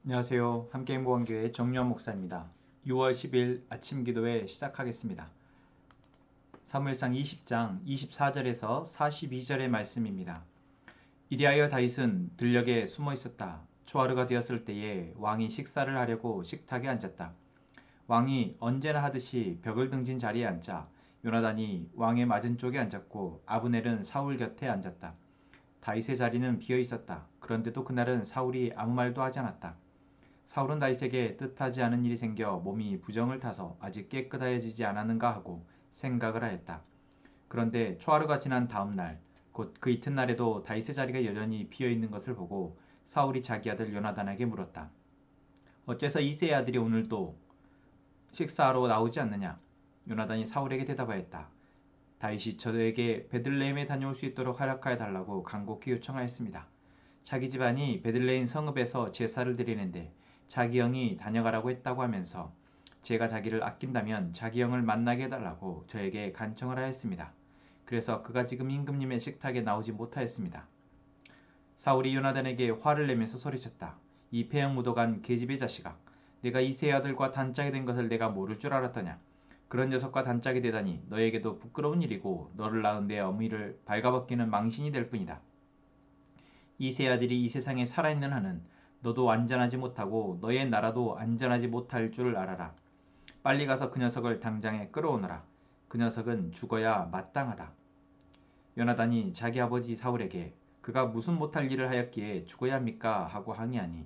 안녕하세요. 함께행복한교회 정유한 목사입니다. 6월 10일 아침 기도회 시작하겠습니다. 사무엘상 20장 24절에서 42절의 말씀입니다. 이리하여 다윗은 들녘에 숨어 있었다. 초하루가 되었을 때에 왕이 식사를 하려고 식탁에 앉았다. 왕이 언제나 하듯이 벽을 등진 자리에 앉자 요나단이 왕의 맞은쪽에 앉았고 아브넬은 사울 곁에 앉았다. 다윗의 자리는 비어 있었다. 그런데도 그날은 사울이 아무 말도 하지 않았다. 사울은 다윗에게 뜻하지 않은 일이 생겨 몸이 부정을 타서 아직 깨끗하여지지 않았는가 하고 생각을 하였다. 그런데 초하루가 지난 다음 날, 곧 그 이튿날에도 다윗의 자리가 여전히 비어 있는 것을 보고 사울이 자기 아들 요나단에게 물었다. 어째서 이새의 아들이 오늘도 식사하러 나오지 않느냐? 요나단이 사울에게 대답하였다. 다윗이 저에게 베들레헴에 다녀올 수 있도록 허락하여 달라고 간곡히 요청하였습니다. 자기 집안이 베들레헴 성읍에서 제사를 드리는데 자기 형이 다녀가라고 했다고 하면서 제가 자기를 아낀다면 자기 형을 만나게 해달라고 저에게 간청을 하였습니다. 그래서 그가 지금 임금님의 식탁에 나오지 못하였습니다. 사울이 요나단에게 화를 내면서 소리쳤다. 이 폐역 묻어간 계집의 자식아, 내가 이 세 아들과 단짝이 된 것을 내가 모를 줄 알았더냐. 그런 녀석과 단짝이 되다니 너에게도 부끄러운 일이고 너를 낳은 내 어미를 발가벗기는 망신이 될 뿐이다. 이 세 아들이 이 세상에 살아있는 한은 너도 안전하지 못하고 너의 나라도 안전하지 못할 줄 알아라. 빨리 가서 그 녀석을 당장에 끌어오너라. 그 녀석은 죽어야 마땅하다. 요나단이 자기 아버지 사울에게 그가 무슨 못할 일을 하였기에 죽어야 합니까? 하고 항의하니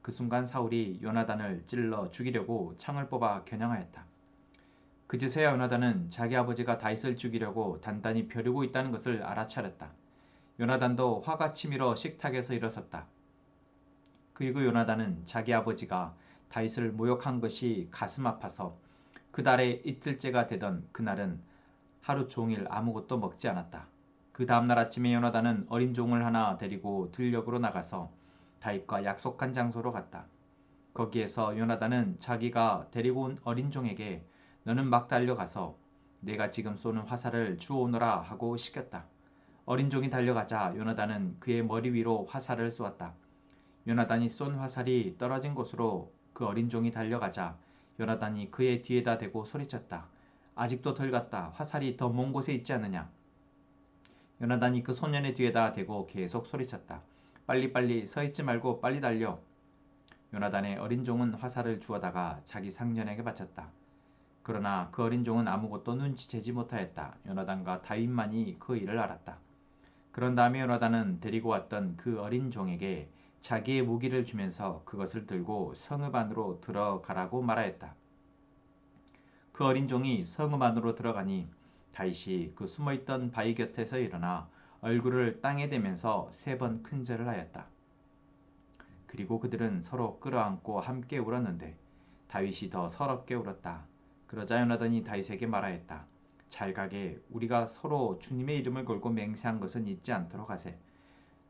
그 순간 사울이 요나단을 찔러 죽이려고 창을 뽑아 겨냥하였다. 그제서야 요나단은 자기 아버지가 다윗을 죽이려고 단단히 벼르고 있다는 것을 알아차렸다. 요나단도 화가 치밀어 식탁에서 일어섰다. 그리고 요나단은 자기 아버지가 다윗을 모욕한 것이 가슴 아파서 그 달에 이틀째가 되던 그날은 하루 종일 아무것도 먹지 않았다. 그 다음날 아침에 요나단은 어린 종을 하나 데리고 들녘으로 나가서 다윗과 약속한 장소로 갔다. 거기에서 요나단은 자기가 데리고 온 어린 종에게 너는 막 달려가서 내가 지금 쏘는 화살을 주워오너라 하고 시켰다. 어린 종이 달려가자 요나단은 그의 머리 위로 화살을 쏘았다. 요나단이 쏜 화살이 떨어진 곳으로 그 어린 종이 달려가자 요나단이 그의 뒤에다 대고 소리쳤다. 아직도 덜 갔다. 화살이 더 먼 곳에 있지 않느냐. 요나단이 그 소년의 뒤에다 대고 계속 소리쳤다. 빨리빨리 서있지 말고 빨리 달려. 요나단의 어린 종은 화살을 주워다가 자기 상년에게 바쳤다. 그러나 그 어린 종은 아무것도 눈치채지 못하였다. 요나단과 다윗만이 그 일을 알았다. 그런 다음에 요나단은 데리고 왔던 그 어린 종에게 자기의 무기를 주면서 그것을 들고 성읍 안으로 들어가라고 말하였다. 그 어린 종이 성읍 안으로 들어가니 다윗이 그 숨어있던 바위 곁에서 일어나 얼굴을 땅에 대면서 3번 큰절을 하였다. 그리고 그들은 서로 끌어안고 함께 울었는데 다윗이 더 서럽게 울었다. 그러자 요나단이 다윗에게 말하였다. 잘 가게 우리가 서로 주님의 이름을 걸고 맹세한 것은 잊지 않도록 하세.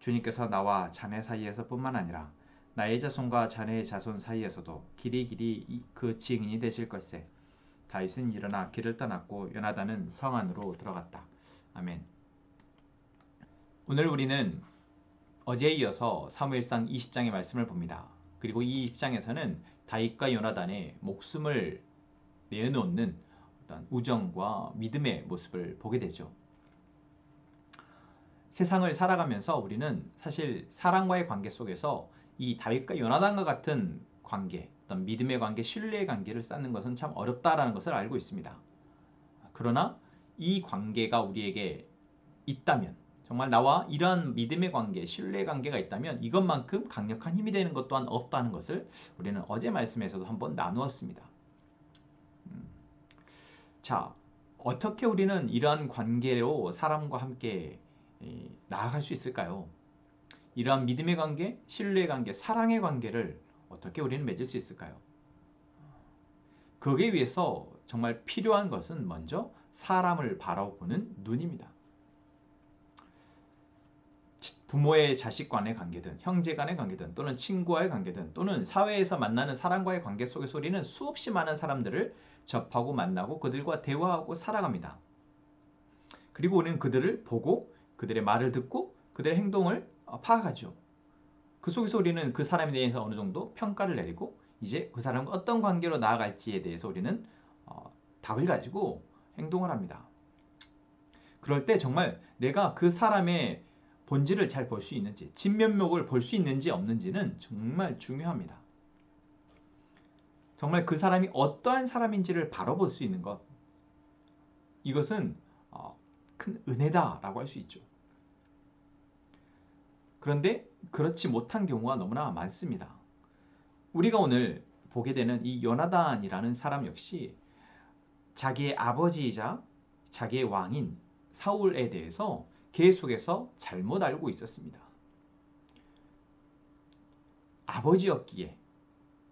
주님께서 나와 자네 사이에서 뿐만 아니라 나의 자손과 자네의 자손 사이에서도 길이 그 증인이 되실 걸세. 다윗은 일어나 길을 떠났고 요나단은 성 안으로 들어갔다. 아멘. 오늘 우리는 어제에 이어서 사무엘상 20장의 말씀을 봅니다. 그리고 이 20장에서는 다윗과 요나단의 목숨을 내어놓는 어떤 우정과 믿음의 모습을 보게 되죠. 세상을 살아가면서 우리는 사실 사랑과의 관계 속에서 이 다윗과 요나단과 같은 관계, 어떤 믿음의 관계, 신뢰의 관계를 쌓는 것은 참 어렵다라는 것을 알고 있습니다. 그러나 이 관계가 우리에게 있다면, 정말 나와 이러한 믿음의 관계, 신뢰의 관계가 있다면 이것만큼 강력한 힘이 되는 것 또한 없다는 것을 우리는 어제 말씀에서도 한번 나누었습니다. 자, 어떻게 우리는 이러한 관계로 사람과 함께 나아갈 수 있을까요? 이러한 믿음의 관계, 신뢰의 관계, 사랑의 관계를 어떻게 우리는 맺을 수 있을까요? 거기에 위해서 정말 필요한 것은 먼저 사람을 바라보는 눈입니다. 부모의 자식 간의 관계든 형제 간의 관계든 또는 친구와의 관계든 또는 사회에서 만나는 사람과의 관계 속에서 우리는 수없이 많은 사람들을 접하고 만나고 그들과 대화하고 살아갑니다. 그리고 우리는 그들을 보고 그들의 말을 듣고 그들의 행동을 파악하죠. 그 속에서 우리는 그 사람에 대해서 어느 정도 평가를 내리고 이제 그 사람과 어떤 관계로 나아갈지에 대해서 우리는 답을 가지고 행동을 합니다. 그럴 때 정말 내가 그 사람의 본질을 잘 볼 수 있는지, 진면목을 볼 수 있는지 없는지는 정말 중요합니다. 정말 그 사람이 어떠한 사람인지를 바로 볼 수 있는 것, 이것은 큰 은혜다라고 할 수 있죠. 그런데 그렇지 못한 경우가 너무나 많습니다. 우리가 오늘 보게 되는 이 요나단이라는 사람 역시 자기의 아버지이자 자기의 왕인 사울에 대해서 계속해서 잘못 알고 있었습니다. 아버지였기에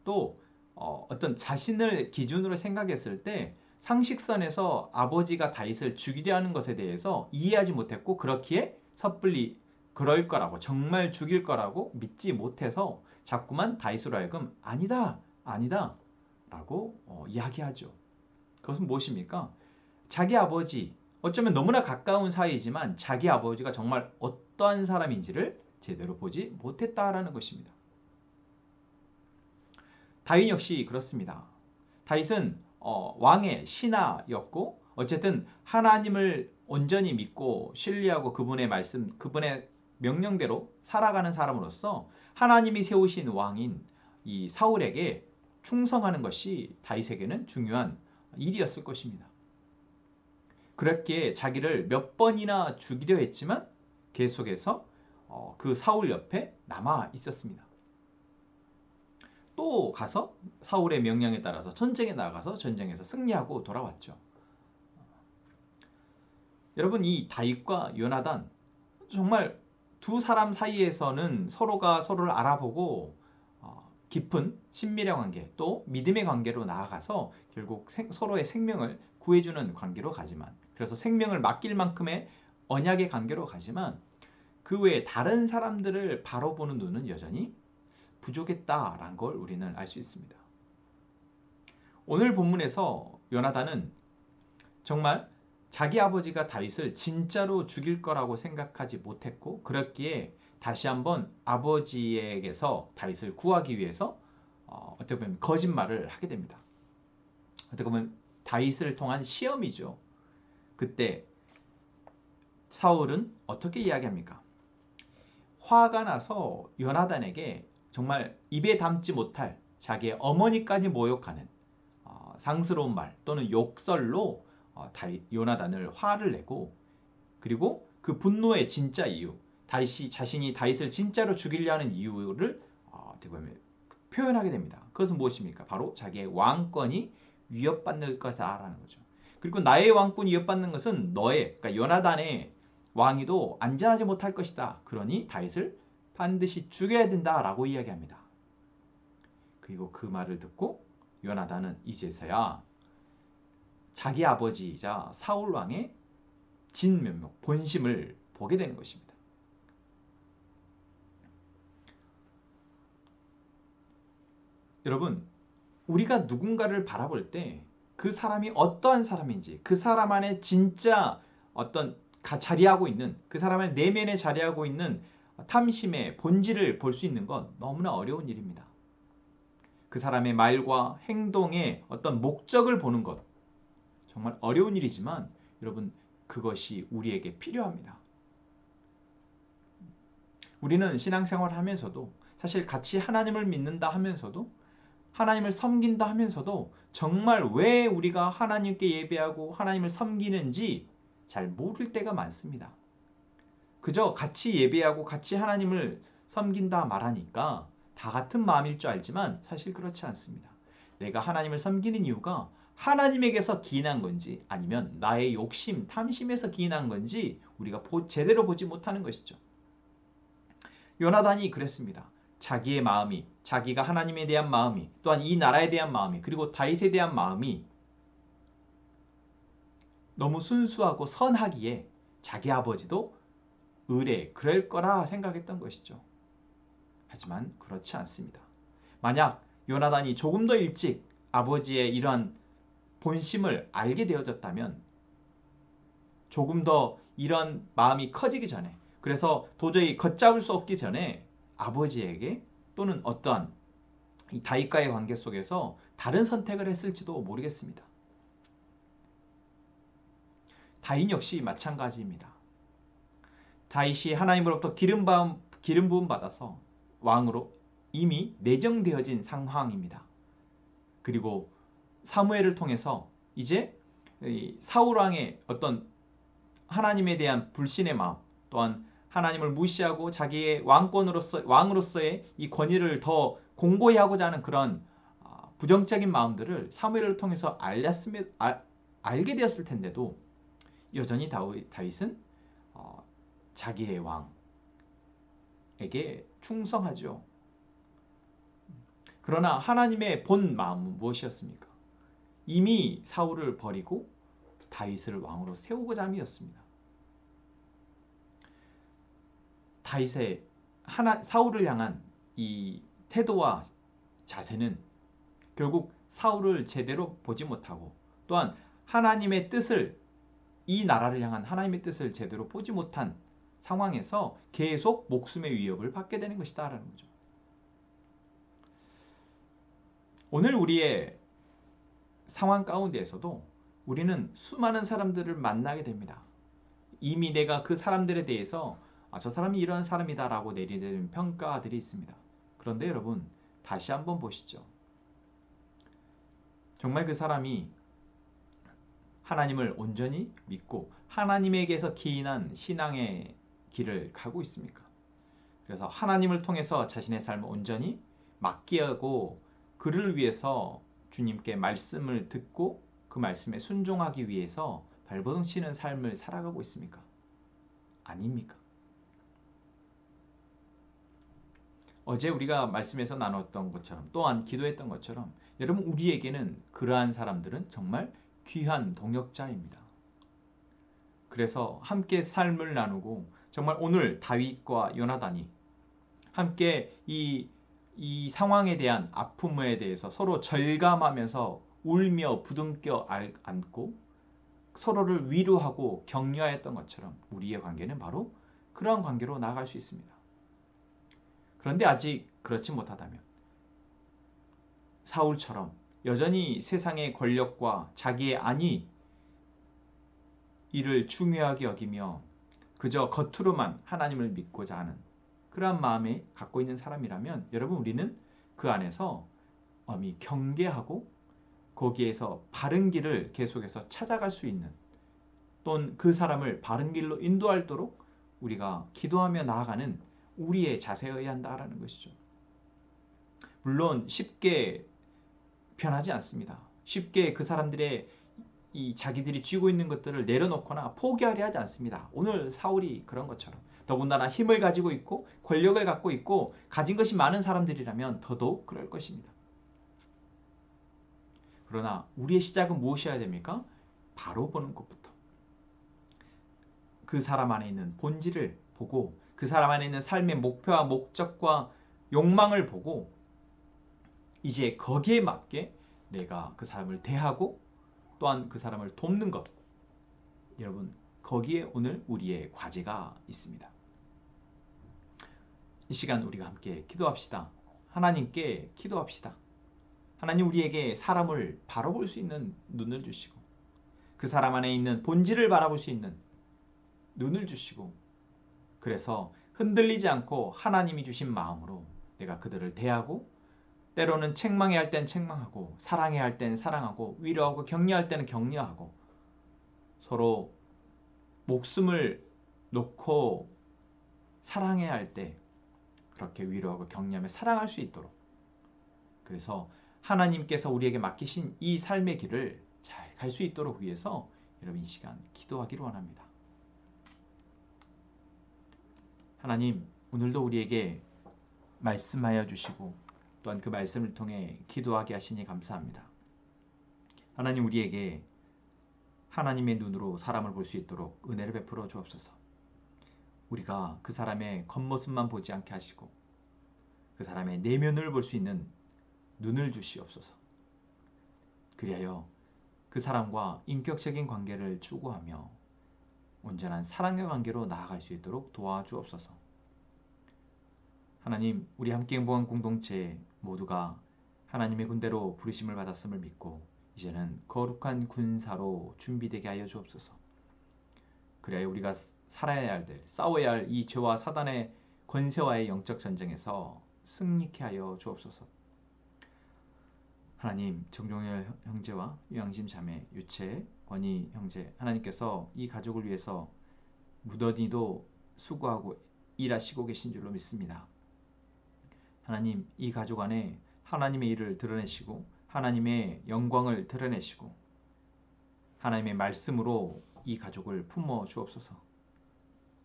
또 어떤 자신을 기준으로 생각했을 때 상식선에서 아버지가 다윗을 죽이려 하는 것에 대해서 이해하지 못했고 그렇기에 섣불리 그럴 거라고 정말 죽일 거라고 믿지 못해서 자꾸만 다윗으로 하여금 아니다 아니다 라고 이야기하죠. 그것은 무엇입니까? 자기 아버지, 어쩌면 너무나 가까운 사이지만 자기 아버지가 정말 어떠한 사람인지를 제대로 보지 못했다라는 것입니다. 다윗 역시 그렇습니다. 다윗은 왕의 신하였고 어쨌든 하나님을 온전히 믿고 신뢰하고 그분의 말씀, 그분의 명령대로 살아가는 사람으로서 하나님이 세우신 왕인 이 사울에게 충성하는 것이 다윗에게는 중요한 일이었을 것입니다. 그렇게 자기를 몇 번이나 죽이려 했지만 계속해서 그 사울 옆에 남아 있었습니다. 또 가서 사울의 명령에 따라서 전쟁에 나가서 전쟁에서 승리하고 돌아왔죠. 여러분, 이 다윗과 요나단 정말 두 사람 사이에서는 서로가 서로를 알아보고 깊은 친밀의 관계 또 믿음의 관계로 나아가서 결국 서로의 생명을 구해주는 관계로 가지만, 그래서 생명을 맡길 만큼의 언약의 관계로 가지만 그 외에 다른 사람들을 바로 보는 눈은 여전히 부족했다라는 걸 우리는 알 수 있습니다. 오늘 본문에서 요나단은 정말 자기 아버지가 다윗을 진짜로 죽일 거라고 생각하지 못했고 그렇기에 다시 한번 아버지에게서 다윗을 구하기 위해서 어떻게 보면 거짓말을 하게 됩니다. 어떻게 보면 다윗을 통한 시험이죠. 그때 사울은 어떻게 이야기합니까? 화가 나서 요나단에게 정말 입에 담지 못할 자기의 어머니까지 모욕하는 상스러운 말 또는 욕설로 요나단을 화를 내고, 그리고 그 분노의 진짜 이유, 다윗이 자신이 다윗을 진짜로 죽이려 하는 이유를 어떻게 보면 표현하게 됩니다. 그것은 무엇입니까? 바로 자기의 왕권이 위협받는 것이라는 거죠. 그리고 나의 왕권이 위협받는 것은 너의, 그러니까 요나단의 왕위도 안전하지 못할 것이다. 그러니 다윗을 반드시 죽여야 된다라고 이야기합니다. 그리고 그 말을 듣고 요나단은 이제서야 자기 아버지이자 사울 왕의 진면목, 본심을 보게 되는 것입니다. 여러분, 우리가 누군가를 바라볼 때 그 사람이 어떠한 사람인지, 그 사람 안에 진짜 어떤 자리하고 있는, 그 사람의 내면에 자리하고 있는 탐심의 본질을 볼 수 있는 건 너무나 어려운 일입니다. 그 사람의 말과 행동의 어떤 목적을 보는 것, 정말 어려운 일이지만 여러분, 그것이 우리에게 필요합니다. 우리는 신앙생활을 하면서도 사실 같이 하나님을 믿는다 하면서도 하나님을 섬긴다 하면서도 정말 왜 우리가 하나님께 예배하고 하나님을 섬기는지 잘 모를 때가 많습니다. 그저 같이 예배하고 같이 하나님을 섬긴다 말하니까 다 같은 마음일 줄 알지만 사실 그렇지 않습니다. 내가 하나님을 섬기는 이유가 하나님에게서 기인한 건지 아니면 나의 욕심, 탐심에서 기인한 건지 우리가 제대로 보지 못하는 것이죠. 요나단이 그랬습니다. 자기의 마음이, 자기가 하나님에 대한 마음이, 또한 이 나라에 대한 마음이, 그리고 다윗에 대한 마음이 너무 순수하고 선하기에 자기 아버지도 의뢰 그럴 거라 생각했던 것이죠. 하지만 그렇지 않습니다. 만약 요나단이 조금 더 일찍 아버지의 이러한 본심을 알게 되어졌다면, 조금 더 이런 마음이 커지기 전에, 그래서 도저히 걷잡을 수 없기 전에 아버지에게 또는 어떠한 이 다윗과의 관계 속에서 다른 선택을 했을지도 모르겠습니다. 다윗 역시 마찬가지입니다. 다윗이 하나님으로부터 기름 부음 받아서 왕으로 이미 내정되어진 상황입니다. 그리고 사무엘을 통해서 이제 사울 왕의 어떤 하나님에 대한 불신의 마음, 또한 하나님을 무시하고 자기의 왕으로서의 이 권위를 더 공고히 하고자 하는 그런 부정적인 마음들을 사무엘을 통해서 알게 되었을 텐데도 여전히 다윗은 자기의 왕에게 충성하죠. 그러나 하나님의 본 마음은 무엇이었습니까? 이미 사울을 버리고 다윗을 왕으로 세우고자 함이었습니다. 다윗의 사울을 향한 이 태도와 자세는 결국 사울을 제대로 보지 못하고 또한 하나님의 뜻을 이 나라를 향한 하나님의 뜻을 제대로 보지 못한 상황에서 계속 목숨의 위협을 받게 되는 것이다 라는 거죠. 오늘 우리의 상황 가운데에서도 우리는 수많은 사람들을 만나게 됩니다. 이미 내가 그 사람들에 대해서 저 사람이 이러한 사람이다 라고 내리는 평가들이 있습니다. 그런데 여러분 다시 한번 보시죠. 정말 그 사람이 하나님을 온전히 믿고 하나님에게서 기인한 신앙의 길을 가고 있습니까? 그래서 하나님을 통해서 자신의 삶을 온전히 맡기고 그를 위해서 주님께 말씀을 듣고 그 말씀에 순종하기 위해서 발버둥 치는 삶을 살아가고 있습니까? 아닙니까? 어제 우리가 말씀에서 나눴던 것처럼 또한 기도했던 것처럼 여러분 우리에게는 그러한 사람들은 정말 귀한 동역자입니다. 그래서 함께 삶을 나누고 정말 오늘 다윗과 요나단이 함께 이 상황에 대한 아픔에 대해서 서로 절감하면서 울며 부둥켜 안고 서로를 위로하고 격려했던 것처럼 우리의 관계는 바로 그러한 관계로 나아갈 수 있습니다. 그런데 아직 그렇지 못하다면 사울처럼 여전히 세상의 권력과 자기의 안위 이를 중요하게 여기며 그저 겉으로만 하나님을 믿고자 하는 그러한 마음에 갖고 있는 사람이라면 여러분 우리는 그 안에서 엄히 경계하고 거기에서 바른 길을 계속해서 찾아갈 수 있는 또는 그 사람을 바른 길로 인도하도록 우리가 기도하며 나아가는 우리의 자세여야 한다라는 것이죠. 물론 쉽게 변하지 않습니다. 쉽게 그 사람들의 이 자기들이 쥐고 있는 것들을 내려놓거나 포기하려 하지 않습니다. 오늘 사울이 그런 것처럼 더군다나 힘을 가지고 있고 권력을 갖고 있고 가진 것이 많은 사람들이라면 더더욱 그럴 것입니다. 그러나 우리의 시작은 무엇이어야 됩니까? 바로 보는 것부터. 그 사람 안에 있는 본질을 보고 그 사람 안에 있는 삶의 목표와 목적과 욕망을 보고 이제 거기에 맞게 내가 그 사람을 대하고 또한 그 사람을 돕는 것. 여러분 거기에 오늘 우리의 과제가 있습니다. 이 시간 우리가 함께 기도합시다. 하나님께 기도합시다. 하나님 우리에게 사람을 바라볼 수 있는 눈을 주시고 그 사람 안에 있는 본질을 바라볼 수 있는 눈을 주시고 그래서 흔들리지 않고 하나님이 주신 마음으로 내가 그들을 대하고 때로는 책망해야 할 땐 책망하고 사랑해야 할 땐 사랑하고 위로하고 격려할 때는 격려하고 서로 목숨을 놓고 사랑해야 할 때 그렇게 위로하고 격려하며 사랑할 수 있도록 그래서 하나님께서 우리에게 맡기신 이 삶의 길을 잘 갈 수 있도록 위해서 여러분 이 시간 기도하기를 원합니다. 하나님 오늘도 우리에게 말씀하여 주시고 또한 그 말씀을 통해 기도하게 하시니 감사합니다. 하나님 우리에게 하나님의 눈으로 사람을 볼 수 있도록 은혜를 베풀어 주옵소서. 우리가 그 사람의 겉모습만 보지 않게 하시고 그 사람의 내면을 볼 수 있는 눈을 주시옵소서. 그리하여 그 사람과 인격적인 관계를 추구하며 온전한 사랑의 관계로 나아갈 수 있도록 도와주옵소서. 하나님, 우리 함께 행복한 공동체 모두가 하나님의 군대로 부르심을 받았음을 믿고 이제는 거룩한 군사로 준비되게 하여 주옵소서. 그래야 우리가 살아야 할 들, 싸워야 할 이 죄와 사단의 권세와의 영적 전쟁에서 승리케 하여 주옵소서. 하나님, 정종열 형제와 유양심 자매, 유채, 권희 형제, 하나님께서 이 가족을 위해서 무더기도 수고하고 일하시고 계신 줄로 믿습니다. 하나님, 이 가족 안에 하나님의 일을 드러내시고 하나님의 영광을 드러내시고 하나님의 말씀으로 이 가족을 품어 주옵소서.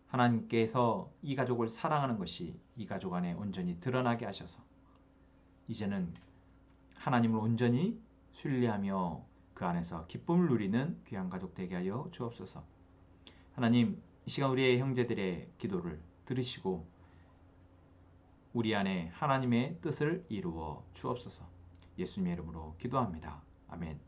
하나님께서 이 가족을 사랑하는 것이 이 가족 안에 온전히 드러나게 하셔서 이제는 하나님을 온전히 신뢰하며 그 안에서 기쁨을 누리는 귀한 가족 되게 하여 주옵소서. 하나님, 이 시간 우리의 형제들의 기도를 들으시고 우리 안에 하나님의 뜻을 이루어 주옵소서. 예수님의 이름으로 기도합니다. 아멘.